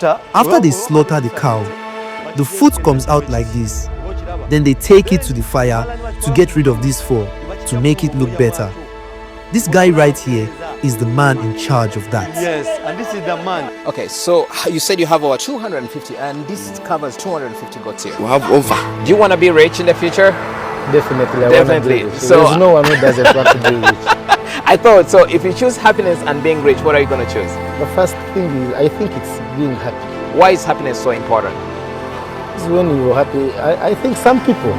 After they slaughter the cow, the foot comes out like this. Then they take it to the fire to get rid of this fur, to make it look better. This guy right here is the man in charge of that. Yes, and this is the man. Okay, so you said you have over 250, and this covers 250 goats here. We have over. Do you want to be rich in the future? Definitely. Definitely. So there's no one who doesn't want to be rich. I thought so. If you choose happiness and being rich, what are you going to choose? The first thing is, I think it's being happy. Why is happiness so important? It's when you're happy. I think some people,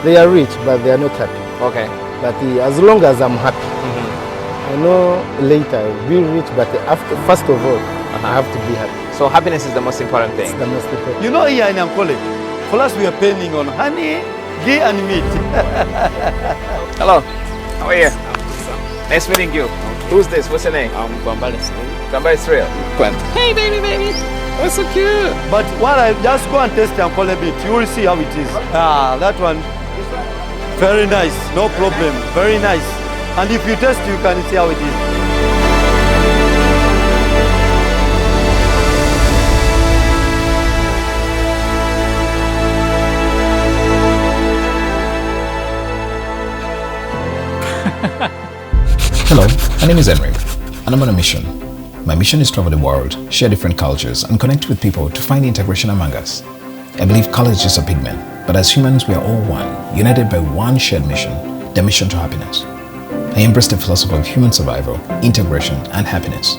they are rich, but they are not happy. Okay. But as long as I'm happy, I know later I'll be rich, but first of all, I have to be happy. So happiness is the most important thing. It's the most important. You know, here in Ankole, for us we are penning on honey, ghee and meat. Hello, how are you? Nice meeting you. Who's this? What's your name? I'm Gwambale. Gwambale Israel. Hey baby. That's so cute. But while I just go and taste the Ankole meat, you will see how it is. Ah, that one, very nice, no problem, very nice. And if you taste, you can see how it is. Hello, my name is Henry, and I'm on a mission. My mission is to travel the world, share different cultures, and connect with people to find integration among us. I believe color is just a pigment, but as humans we are all one, united by one shared mission, the mission to happiness. I embrace the philosophy of human survival, integration, and happiness.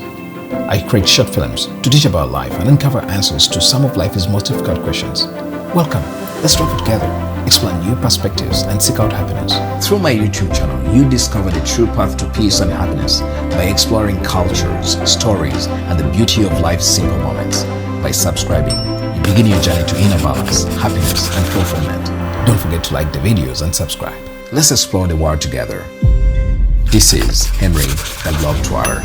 I create short films to teach about life and uncover answers to some of life's most difficult questions. Welcome, let's travel together, explore new perspectives, and seek out happiness. Through my YouTube channel, you discover the true path to peace and happiness by exploring cultures, stories, and the beauty of life's simple moments. By subscribing, you begin your journey to inner balance, happiness, and fulfillment. Don't forget to like the videos and subscribe. Let's explore the world together. This is Henry, the Love Dweller.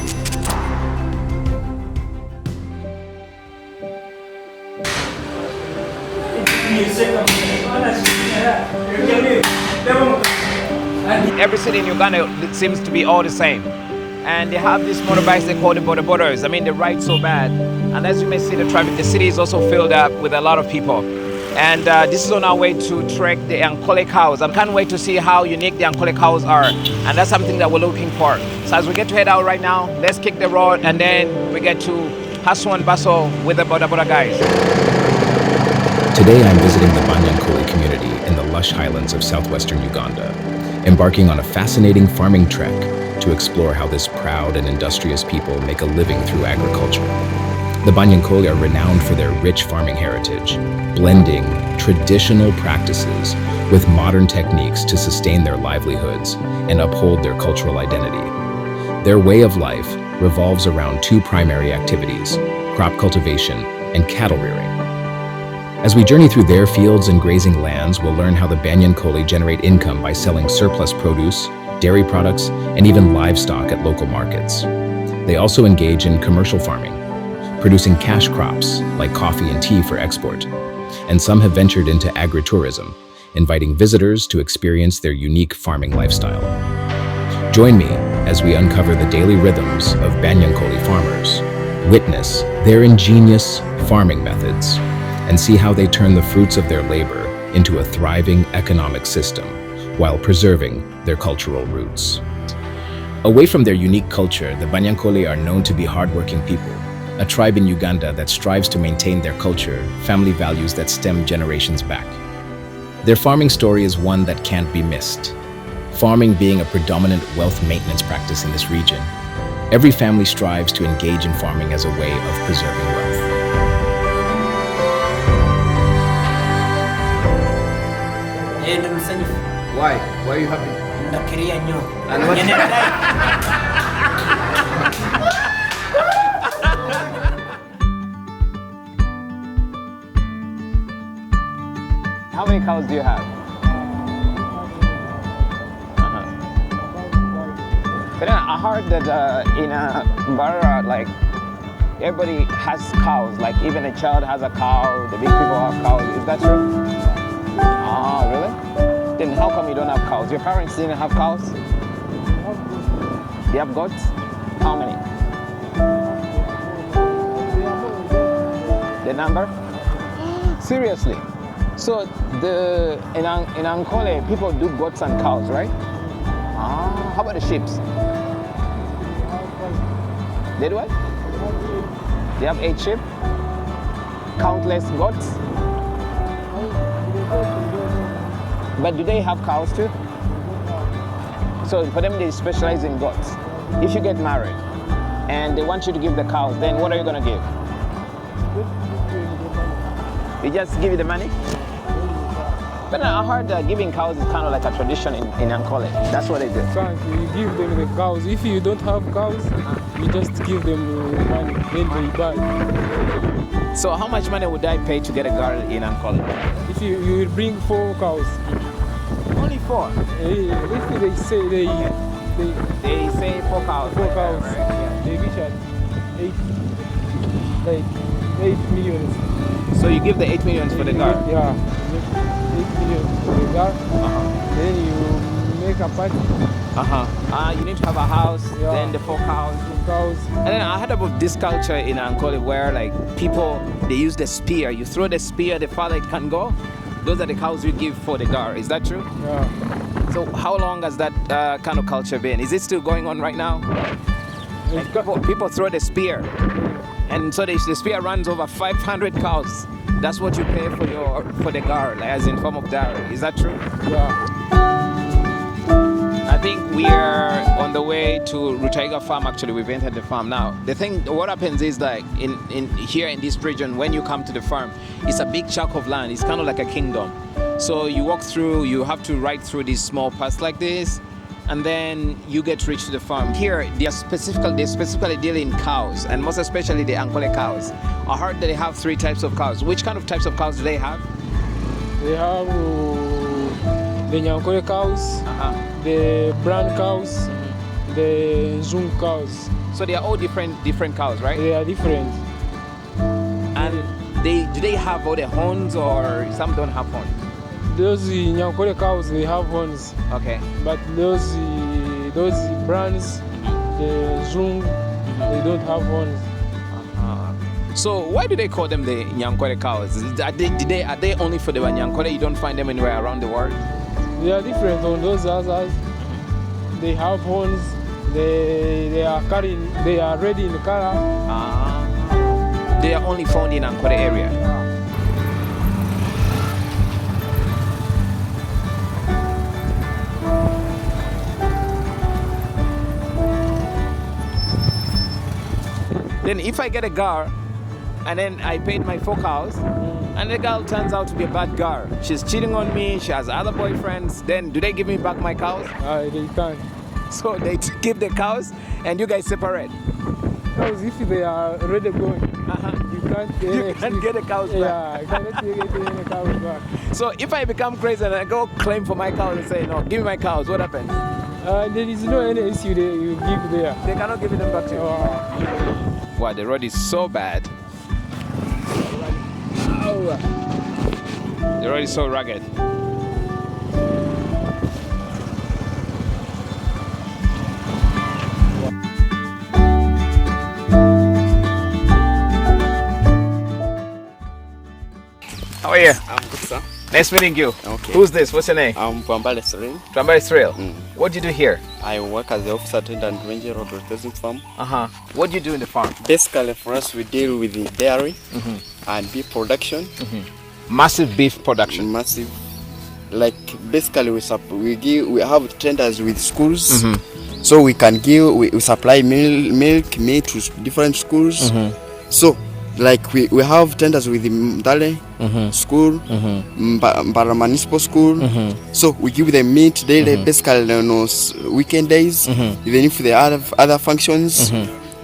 Every city in Uganda seems to be all the same. And they have these motorbikes they call the borders. I mean, they ride so bad. And as you may see the traffic, the city is also filled up with a lot of people. And this is on our way to trek the Ankole cows. I can't wait to see how unique the Ankole cows are. And that's something that we're looking for. So as we get to head out right now, let's kick the road and then we get to hustle and bustle with the border guys. Today I'm visiting the Banyankole community in the lush highlands of southwestern Uganda, embarking on a fascinating farming trek to explore how this proud and industrious people make a living through agriculture. The Banyankole are renowned for their rich farming heritage, blending traditional practices with modern techniques to sustain their livelihoods and uphold their cultural identity. Their way of life revolves around two primary activities: crop cultivation and cattle rearing. As we journey through their fields and grazing lands, we'll learn how the Banyankole generate income by selling surplus produce, dairy products, and even livestock at local markets. They also engage in commercial farming, producing cash crops like coffee and tea for export. And some have ventured into agritourism, inviting visitors to experience their unique farming lifestyle. Join me as we uncover the daily rhythms of Banyankole farmers, witness their ingenious farming methods, and see how they turn the fruits of their labor into a thriving economic system while preserving their cultural roots. Away from their unique culture, the Banyankole are known to be hardworking people, a tribe in Uganda that strives to maintain their culture, family values that stem generations back. Their farming story is one that can't be missed. Farming being a predominant wealth maintenance practice in this region, every family strives to engage in farming as a way of preserving wealth. Why? Why are you happy? How many cows do you have? But I heard that in Mbara, like, everybody has cows. Like, even a child has a cow, the big people have cows. Is that true? Ah, really? Then how come you don't have cows? Your parents didn't have cows? They have goats? How many? number? Seriously? So in Ankole, people do goats and cows, right? Ah, how about the sheep? They do what? They have 8 sheep? Countless goats? But do they have cows too? So for them, they specialize in goats. If you get married and they want you to give the cows, then what are you going to give? You just give you the money? But I heard that giving cows is kind of like a tradition in Ankole. That's what they do. You give them the cows. If you don't have cows, you just give them money, then they buy. So how much money would I pay to get a girl in Ankole? If you will bring 4 cows. Only 4? If they say They say 4 cows. 4 cows, right? Yeah. they reach at 8 million. So you give the 8 millions for the girl? Yeah, 8 million for the girl. Then you make a party. You need to have a house, Yeah. then the 4 cows. 4 cows. And then I heard about this culture in Ankole where like people, they use the spear. You throw the spear, the farther it can go. Those are the cows you give for the gar. Is that true? Yeah. So how long has that kind of culture been? Is it still going on right now? Like people throw the spear. And so the spear runs over 500 cows. That's what you pay for the gar, like, as in form of dowry. Is that true? Yeah. I think we are on the way to Rutaiga farm. Actually, we've entered the farm now. The thing, what happens is like in here in this region, when you come to the farm, it's a big chunk of land. It's kind of like a kingdom. So you walk through, you have to ride through these small paths like this, and then you get reached to the farm. Here, they specifically deal in cows, and most especially the Ankole cows. I heard that they have 3 types of cows. Which kind of types of cows do they have? They have the Banyankole cows, the brown cows, the Zoom cows. So they are all different cows, right? They are different. And do they have all the horns, or some don't have horns? Those Banyankole cows, they have horns. Okay. But those brands, the Zoom, they don't have horns. So why do they call them the Banyankole cows? Are they only for the Banyankole? You don't find them anywhere around the world? They are different on those others. They have horns. They are red in color. They are only found in Ankole area. Then if I get a gar, and then I paid my 4 cows, and the girl turns out to be a bad girl. She's cheating on me, she has other boyfriends, then do they give me back my cows? They can't. So they keep the cows and you guys separate? Because if they are already going, you can't get the cows back. Yeah, you cannot get the cows back. So if I become crazy and I go claim for my cows and say, no, give me my cows, what happens? There is no any issue you give there. They cannot give them back to you? Wow, the road is so bad. The road is so rugged. How are you? I'm good, sir. Nice meeting you. Okay. Who's this? What's your name? I'm Twambale Serene. Twambale Israel. What do you do here? I work as the officer attendant ranger of the processing farm. What do you do in the farm? Basically, for us, we deal with the dairy and beef production. Massive beef production. Massive. Like basically, we have tenders with schools, so we supply milk, meat to different schools. So. Like we have tenders with the Mdale school, Mbara Municipal School. So we give them meat daily, basically weekend days, even if they have other functions.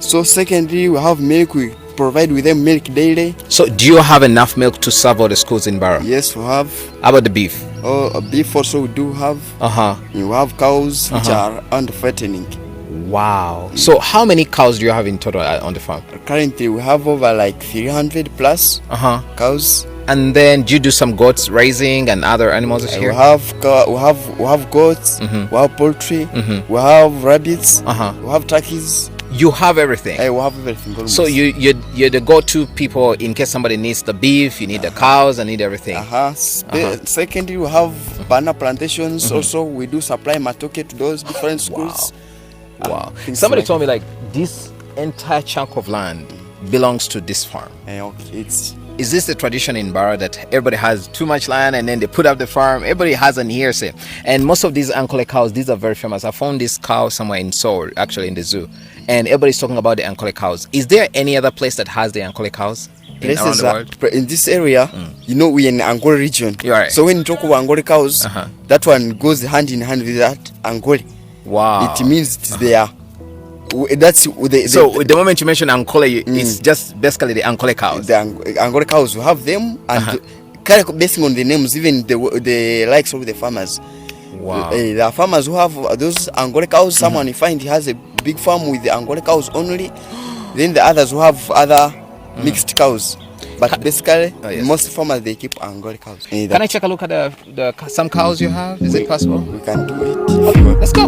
So secondly, we have milk. We provide with them milk daily. So do you have enough milk to serve all the schools in Bara? Yes, we have. How about the beef? Beef also we do have. We have cows which are under fattening. Wow. So how many cows do you have in total on the farm? Currently we have over like 300 plus cows. And then do you do some goats raising and other animals here? We have goats, we have poultry, we have rabbits, we have turkeys. You have everything. I will have everything. Almost. So you're the go-to people in case somebody needs the beef, you need the cows, and need everything. Secondly, we have banana plantations. Also, we do supply matoke to those different schools. Wow. Somebody told me like this entire chunk of land belongs to this farm. Is this the tradition in Bara that everybody has too much land and then they put up the farm? Everybody has an hearsay. And most of these Ankole cows, these are very famous. I found this cow somewhere in Seoul, actually in the zoo. And everybody's talking about the Ankole cows. Is there any other place that has the Ankole cows around the world? In this area, you know, we're in the Ankole region. Right. So when you talk about Ankole cows, that one goes hand in hand with that Ankole. Wow. It means it's there. That's so the moment you mention Ankole, it's just basically the Ankole cows. The Ankole cows, we have them, and basing on the names, even the likes of the farmers. Wow. There are farmers who have those Ankole cows. Someone you find he has a big farm with the Ankole cows only. Then the others who have other mixed cows. But basically, most farmers, they keep Ankole cows. Can I check a look at some cows you have? Is it possible? We can do it. Let's go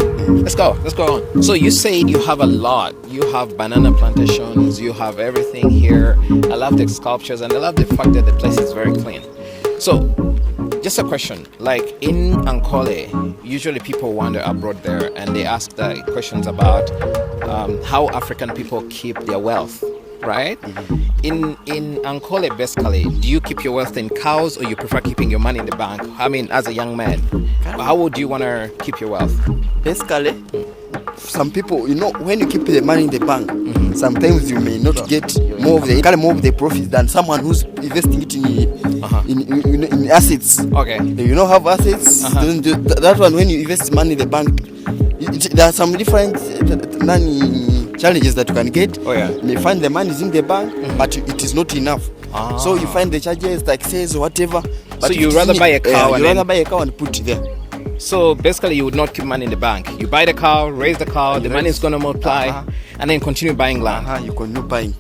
on. So you said you have a lot. You have banana plantations. You have everything here. I love the sculptures and I love the fact that the place is very clean. So just a question, like in Ankole, usually people wander abroad there and they ask the questions about how African people keep their wealth, right? In Ankole, basically, do you keep your wealth in cows or you prefer keeping your money in the bank? I mean, as a young man, how would you want to keep your wealth? Basically, some people, you know, when you keep the money in the bank, sometimes you may not get more of the profits than someone who's investing it in assets. Okay. You don't have assets. That one, when you invest money in the bank, there are some different challenges that you can get. You may find the money is in the bank, but it is not enough. So you find the charges, taxes, whatever. But so you rather buy a cow and put it there. So basically, you would not keep money in the bank. You buy the cow, raise the cow, the money is going to multiply, and then continue buying land. You continue buying.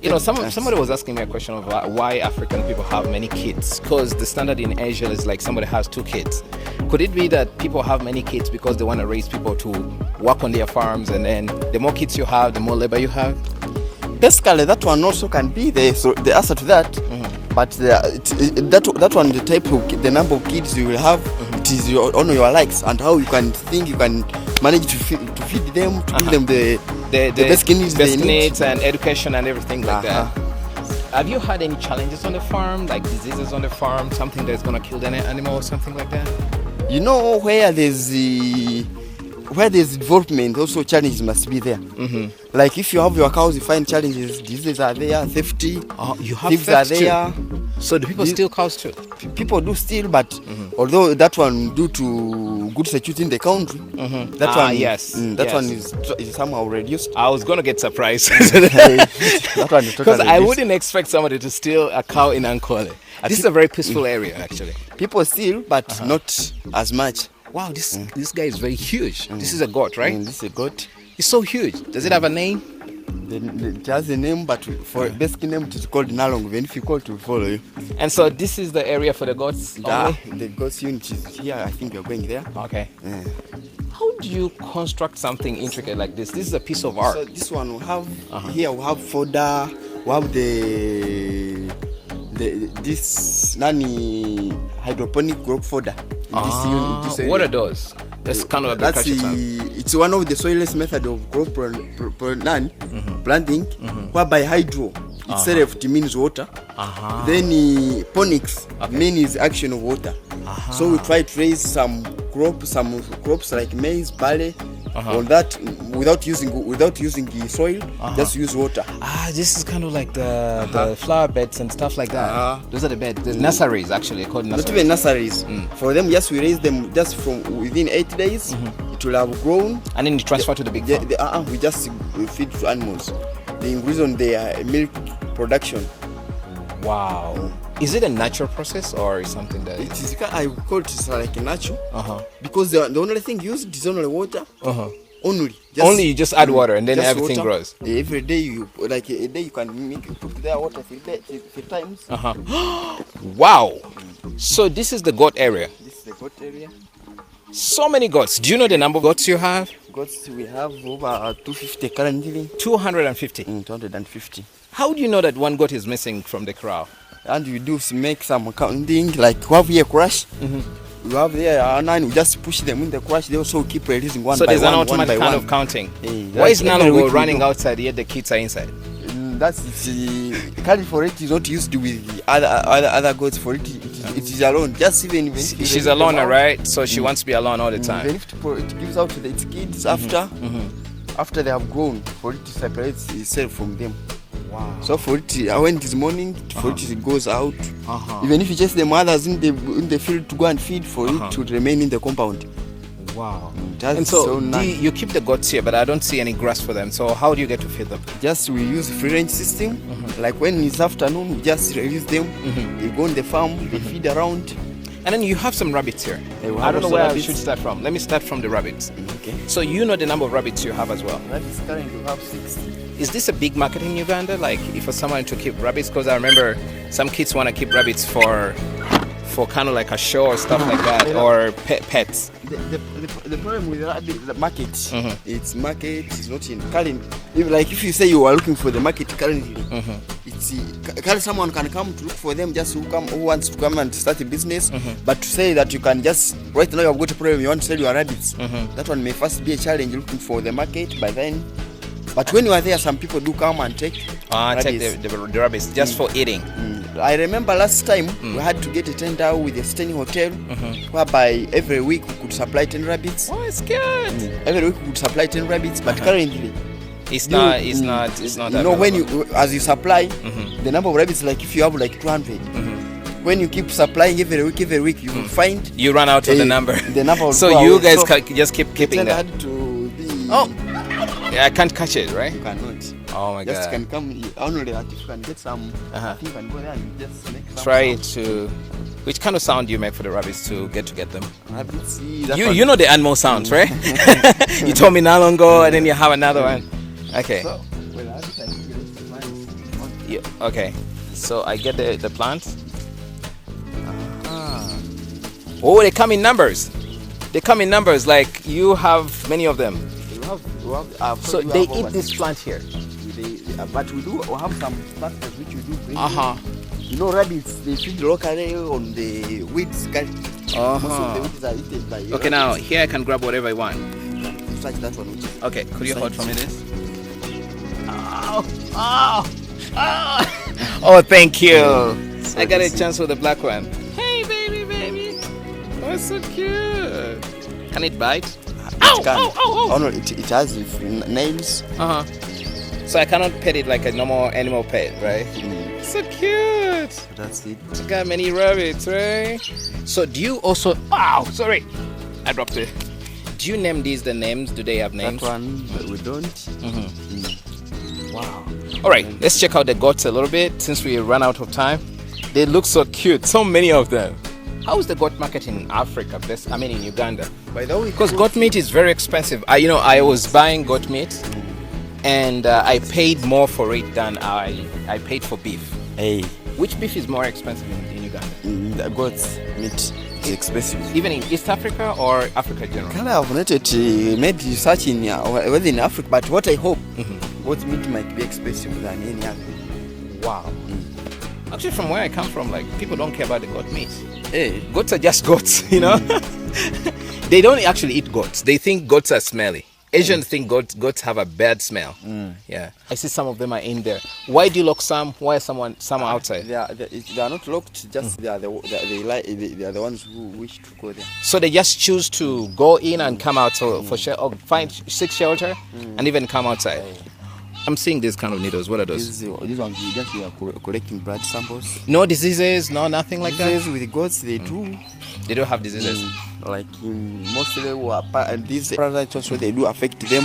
You know, somebody was asking me a question of why African people have many kids. Because the standard in Asia is like somebody has 2 kids. Could it be that people have many kids because they want to raise people to work on their farms, and then the more kids you have, the more labor you have? Basically, that one also can be the answer to that. But that one, the number of kids you will have, it is on your likes and how you can manage to feed them, to give them the best needs and education and everything like that. Have you had any challenges on the farm, like diseases on the farm, something that's going to kill the animal or something like that? You know, where there's development, also challenges must be there. Like if you have your cows, you find challenges, diseases are there, thieves are there. So do people steal cows too? People do steal, but although that one due to good security in the country, that one is somehow reduced. I was gonna get surprised that one is totally because I wouldn't expect somebody to steal a cow in Ankole. This is a very peaceful area, actually. People steal, but not as much. Wow, this guy is very huge. This is a goat, right? This is a goat. It's so huge. Does it have a name? It has a name, but for basic name it is called Nalong. When if you call, to follow you. And so this is the area for the goats? The goats unit is here. I think you're going there. Okay. How do you construct something intricate like this? This is a piece of art. So this one we have here. We have fodder. We have this hydroponic crop fodder. This unit. What are those? That's kind of it's one of the soilless method of crop planting, whereby hydro itself it means water. Then ponics means action of water. So we try to raise some crops like maize, barley, on that without using the soil, just use water. This is kind of like the flower beds and stuff like that. Those are the beds, the nurseries actually called nurseries. Not even nurseries. For them, yes, we raise them just from within 8 days. It will have grown, and then you transfer to the big farm. We just feed to animals. They increase on their milk production. Wow. Is it a natural process or is something that it is? I call it like a natural. Because the only thing used is only water. Only you just add water and then everything water. Grows. Every day you a day you can put their water 3 times. Wow. So this is the goat area. This is the goat area. So many goats. Do you know the number of goats you have? Goats, we have over 250 currently. 250. 250. How do you know that one goat is missing from the corral? And we do make some counting, like we have here crash. We have there 9, we just push them in the crash, they also keep releasing one so by there's one. an automatic kind of counting. Why is Nalongo running outside yet the kids are inside? That's currently for it is not used with the other goats. For it is alone. Just even if she's a loner, right? So she wants to be alone all the time. Even if it gives out to its kids after they have grown, for it to separate itself from them. Wow. So for it, when it is morning, for it goes out. Even if you chase the mothers in the field to go and feed, for it to remain in the compound. Wow. And so nice. You keep the goats here, but I don't see any grass for them. So how do you get to feed them? Just we use free range system. Like when it's afternoon, we just release them. They go on the farm, they feed around. And then you have some rabbits here. I don't know where I should start from. Let me start from the rabbits. Okay. So you know the number of rabbits you have as well. Rabbits currently we have 60. Is this a big market in Uganda? Like if for someone to keep rabbits? Because I remember some kids want to keep rabbits for kind of like a show or stuff like that, or pets. The problem with the market, its market is not in current. If you say you are looking for the market currently, currently someone can come to look for them, just who wants to come and start a business. But to say that you can just right now you have got a problem, you want to sell your rabbits, that one may first be a challenge looking for the market. By then, but when you are there, some people do come and take the rabbits just for eating. I remember last time we had to get a tender with a staying hotel, whereby every week we could supply 10 rabbits. Oh, it's good. Every week we could supply 10 rabbits, but currently it's not. It's not. You know, when as you supply, the number of rabbits, like if you have like 200, when you keep supplying every week, you will find you run out of the number. The number of so you guys just keep keeping that. Had to be. Yeah, I can't catch it, right? You cannot. Oh my just god. Can come only that if you can get some. You can go there and just make some try sound. to. Which kind of sound do you make for the rabbits to get them? Rabbits. You know the animal sounds, right? You told me not long ago, and then you have another one. Okay. So, rabbits, I think it's the plant. Yeah. Okay. So I get the plant. Oh, they come in numbers. They come in numbers. Like you have many of them. So they eat this plant here. But we have some plants which we do bring. You know, rabbits, they feed locally on the weeds. Most of the weeds are eaten by okay, rabbits. Now here I can grab whatever I want. Touch that one. Okay, could you hold for me this? Oh, thank you. I got a chance with the black one. Hey, baby. Oh, it's so cute. Can it bite? Oh no, it has nails. So I cannot pet it like a normal animal pet, right? So cute. That's it. I got many rabbits, right? So do you also? Sorry, I dropped it. Do you name these the names? Do they have names? That one we don't. Wow. All right, let's check out the goats a little bit since we ran out of time. They look so cute. So many of them. How is the goat market in Africa? In Uganda. By the way, because goat meat is very expensive. I was buying goat meat, and I paid more for it than I paid for beef. Hey, which beef is more expensive in Uganda? The goat's meat is expensive. Even in East Africa or Africa in general? I've not made research within Africa, but what I hope, goat meat might be expensive than any other. Wow. Actually, from where I come from, like people don't care about the goat meat. Hey, goats are just goats, you know. They don't actually eat goats. They think goats are smelly. Asians think goats have a bad smell. Yeah, I see some of them are in there. Why do you lock some? Why are some outside? They are not locked. Just they are the ones who wish to go there. So they just choose to go in and come out for or seek shelter and even come outside. I'm seeing these kind of needles. What are those? These ones we are collecting blood samples. No diseases, no nothing like that. With goats, they do. They don't have diseases. Like mostly and these parasites also they do affect them.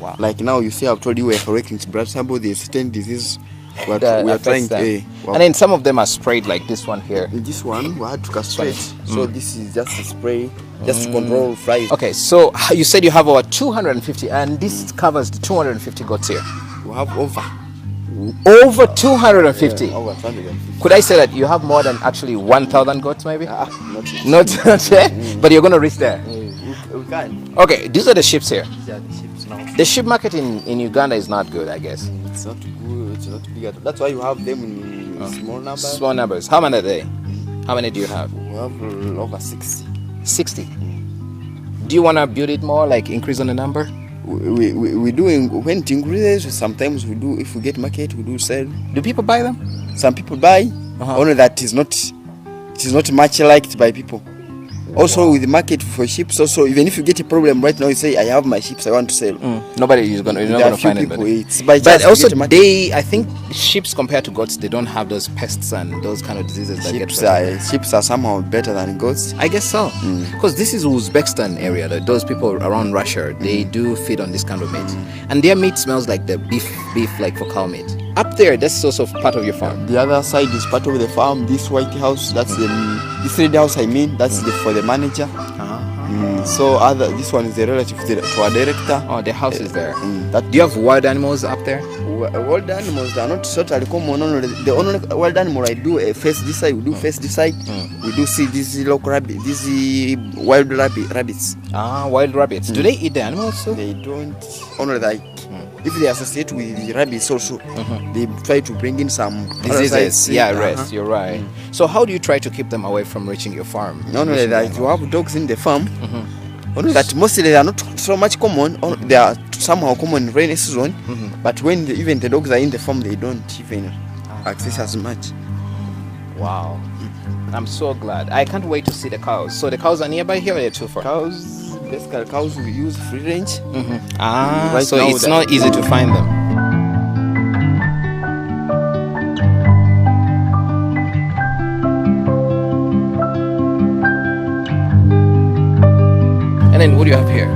Wow. Like now you see, I've told you we're collecting blood samples. There's certain disease. We are trying to. And then some of them are sprayed, like this one here. This one we had to castrate. So this is just a spray, just to control flies. Okay, so you said you have over 250, and this covers the 250 goats here. We have over 250. Yeah, over 250. Could I say that you have more than actually 1,000 goats, maybe? Not yet. Not yet, but you're going to reach there. can. Okay, these are the sheep here. These are the sheep now. The sheep market in Uganda is not good, I guess. It's not good. It's not big. That's why you have them in small numbers. Small numbers. How many are they? How many do you have? We have over 60. 60. Do you want to build it more, like increase on the number? We do when it increases. Sometimes we do. If we get market, we do sell. Do people buy them? Some people buy. Only that is not. It is not much liked by people. Also with the market for sheep, so even if you get a problem right now, you say I have my sheep, I want to sell. Nobody is gonna. You're not gonna find people, anybody. it's by But chance also, you get a market. I think sheep compared to goats, they don't have those pests and those kind of diseases that get. Sheep are somehow better than goats. I guess so. Because this is Uzbekistan area. Those people around Russia, they do feed on this kind of meat, and their meat smells like the beef like for cow meat. Up there, that's also part of your farm. The other side is part of the farm. This white house, that's this red house. I mean, that's for the manager. So this one is the relative to our director. Oh, the house is there. Do you have wild animals up there? Wild animals are not totally common. The only wild animal I do face this side. We do face this side. We do see these local rabbit, these wild rabbits. Wild rabbits. Do they eat the animals too? They don't. Only like if they associate with the rabbits also, they try to bring in some diseases. Yeah, rest. You're right. So how do you try to keep them away from reaching your farm? Not only that, you have dogs in the farm. Only that mostly they are not so much common. They are somehow common in rainy season. But when even the dogs are in the farm, they don't even access as much. Wow. I'm so glad. I can't wait to see the cows. So the cows are nearby here or they're too far? Basically cows we use free range. Right, so it's not easy to find them. And then what do you have here?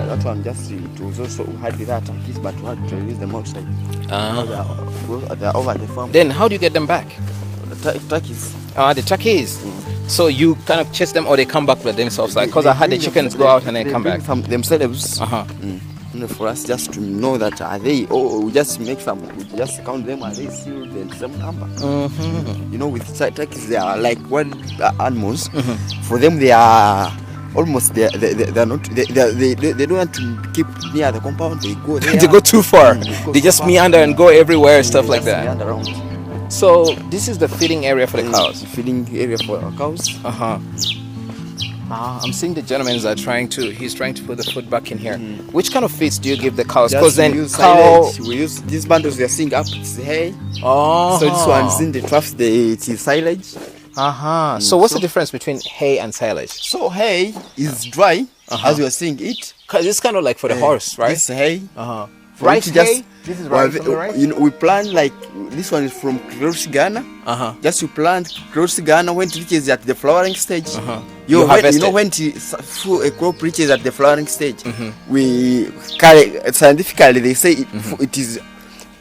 That one just it was also had that turkeys, but we had to release them outside. They are over the farm. Then how do you get them back? Turkeys. The turkeys. So you kind of chase them, or they come back by themselves? Like, because I had the chickens go out and they come back. Themselves. For us just to know that are they, we just make some, we just count them, are they still the same number? You know, with turkeys they are like wild animals. For them they are almost they are not they don't want to keep near the compound. They go there. They go too far. They just meander and go everywhere, stuff like that. Meander around. So this is the feeding area for the cows. Feeding area for our cows. I'm seeing the gentlemen are he's trying to put the food back in here. Which kind of feeds do you give the cows? Because then we use these bundles we are seeing up, it's hay. So this one's in the troughs, it is silage. So what's the difference between hay and silage? So hay is dry, as you are seeing it. Because it's kind of like for the horse, right? This hay. Rice hay? This is rice from the rice? You know, we plant like, this one is from Cross Ghana. Just you plant Cross Ghana when it reaches at the flowering stage. You know when a crop reaches at the flowering stage, we carry, scientifically they say it is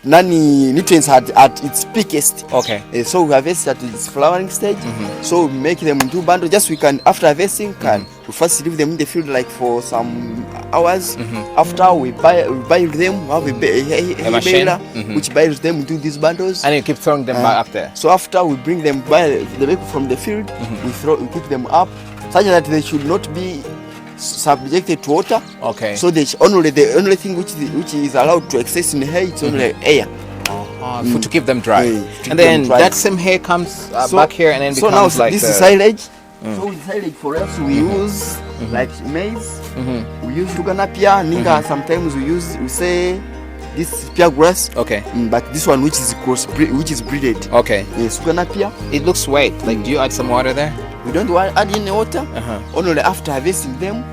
nutrients at its peakest. So we harvest at its flowering stage. So we make them into bundles. Just we can, after harvesting, we first leave them in the field like for some hours. After we buy them, we have a machine which buys them into these bundles. And you keep throwing them back up there. So after we bring them from the field, we keep them up such that they should not be subjected to water. So the only thing which is allowed to access in the hay is only air. To keep them dry. And then that same hay comes back here and then becomes like this is silage. So with silage for us we use like maize. We use Tuganapia, Ninga. Sometimes we say this pure grass. But this one which is breeded. Suganapia. It looks white. Like, do you add some water there? We don't add any water. Only after harvesting them,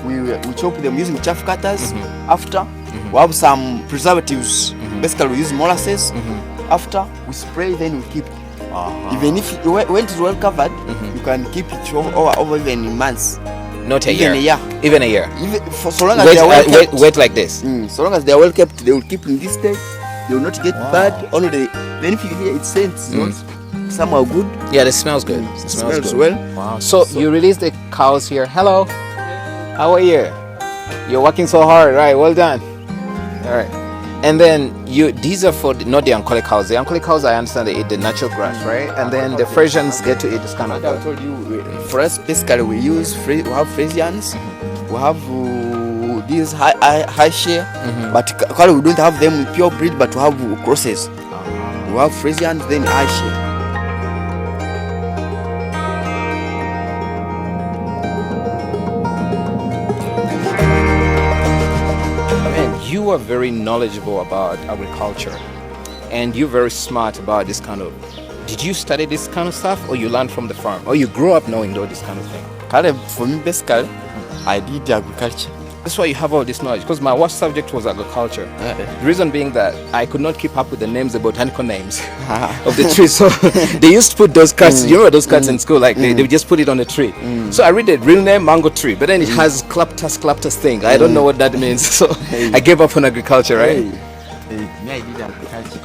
we chop them using chaff cutters. After we have some preservatives. Basically we use molasses. After we spray, then we keep. Even if when it is well covered, you can keep it over even months. Not a year. Even a year. For so long as they are well kept. Wait like this. So long as they are well kept, they will keep in this state. They will not get bad. Only then if you hear it scents, somehow good. Yeah, it smells good. It smells good. Well. Wow. So you release the cows here. Hello. How are you? You're working so hard, right? Well done. All right. And then these are for not the Ankole cows. The Ankole cows, I understand they eat the natural grass, right? And then the Frisians get to eat this kind of. I told you, for us basically we have Frisians. we have these high share, but we don't have them pure breed, but we have crosses. We have Frisian, then high share. You are very knowledgeable about agriculture, and you're very smart about this kind of. Did you study this kind of stuff, or you learned from the farm, or you grew up knowing all this kind of thing? For me, basically, I did agriculture. That's why you have all this knowledge. Because my worst subject was agriculture. The reason being that I could not keep up with the names, the botanical names of the trees. So they used to put those cards. You remember those cards in school? Like they would just put it on the tree. So I read the real name, mango tree, but then it has claptus thing. I don't know what that means. So I gave up on agriculture, right? Me, I did agriculture.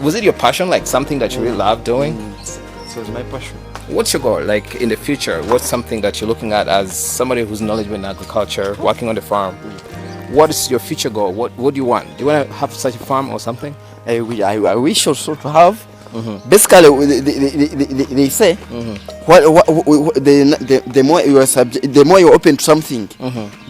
Was it your passion, like something that you really love doing? It was my passion. What's your goal, like in the future? What's something that you're looking at as somebody who's knowledgeable in agriculture, working on the farm? What is your future goal? What do you want? Do you want to have such a farm or something? I wish also to have. Basically, they say the more you open to something,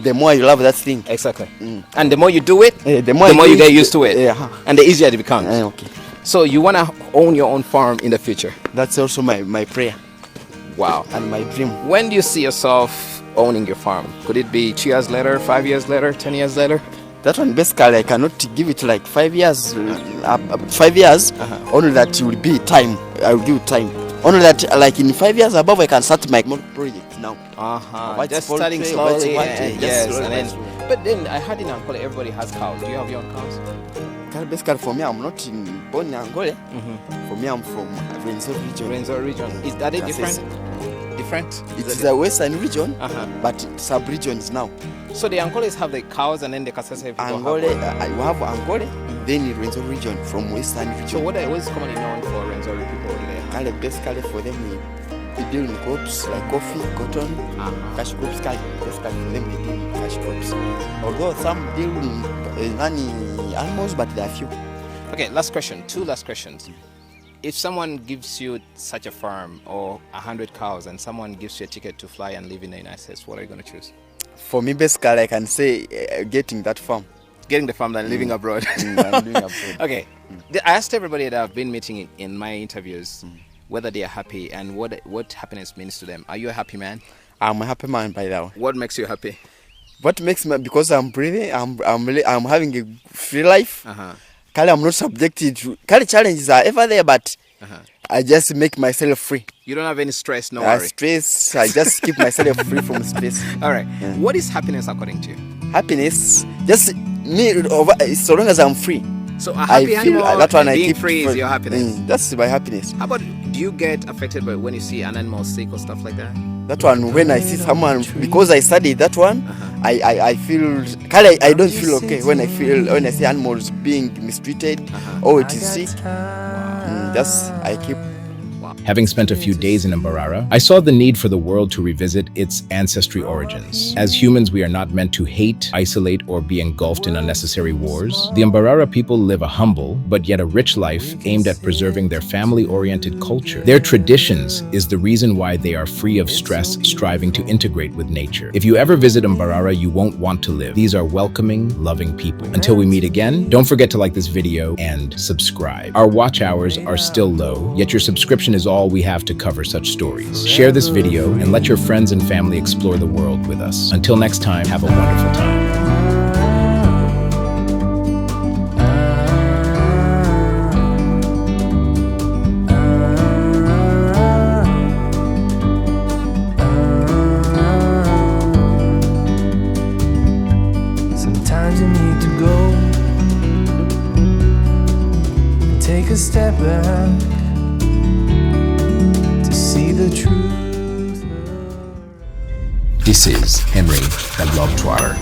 the more you love that thing. Exactly. And the more you do it, the more you get used to it, and the easier it becomes. Okay. So you want to own your own farm in the future? That's also my prayer. Wow. And my dream. When do you see yourself owning your farm? Could it be 2 years later, 5 years later, 10 years later? That one basically I cannot give it like 5 years. 5 years. Only that will be time. I will give time. Only that like in 5 years above I can start my project now. Just starting slowly. But then I heard in Ankole everybody has cows. Do you have your own cows? Basically for me I'm not born in Ankole. For me I'm from Renzo region. Is that different? Different? It's the western region, but sub-regions now. So the Ankoles have the cows and then the Kasese people Ankole, you have Ankole, then the Renzo region from western region. So what is commonly known for Renzo people? Basically for them we deal in crops like coffee, cotton, cash crops. Basically for them we deal in cash crops. Although some deal in animals, but there are few. Okay, last question. 2 last questions. If someone gives you such a farm or 100 cows and someone gives you a ticket to fly and live in the United States, what are you going to choose? For me, basically, I can say getting that farm. Getting the farm than living abroad. Living abroad. Okay. I asked everybody that I've been meeting in my interviews whether they are happy and what happiness means to them. Are you a happy man? I'm a happy man by now. What makes you happy? What makes me, because I'm breathing, I'm having a free life. I'm not subjected to challenges are ever there, but I just make myself free. You don't have any stress, no worry. Stress, I just keep myself free from stress. All right. What is happiness according to you? Happiness, just me, so long as I'm free. So a happy animal that one and I being keep free is your happiness? That's my happiness. How about, do you get affected by when you see an animal sick or stuff like that? That one, when I see someone, because I studied that one, I feel, I don't feel okay when I see animals being mistreated or it is sick. Just I keep. Having spent a few days in Mbarara, I saw the need for the world to revisit its ancestry origins. As humans, we are not meant to hate, isolate, or be engulfed in unnecessary wars. The Mbarara people live a humble, but yet a rich life aimed at preserving their family-oriented culture. Their traditions is the reason why they are free of stress, striving to integrate with nature. If you ever visit Mbarara, you won't want to live. These are welcoming, loving people. Until we meet again, don't forget to like this video and subscribe. Our watch hours are still low, yet your subscription is all we have to cover such stories. Share this video and let your friends and family explore the world with us. Until next time, have a wonderful time. Sometimes you need to go and take a step back to see the truth. This is Henry, the Globetrotter.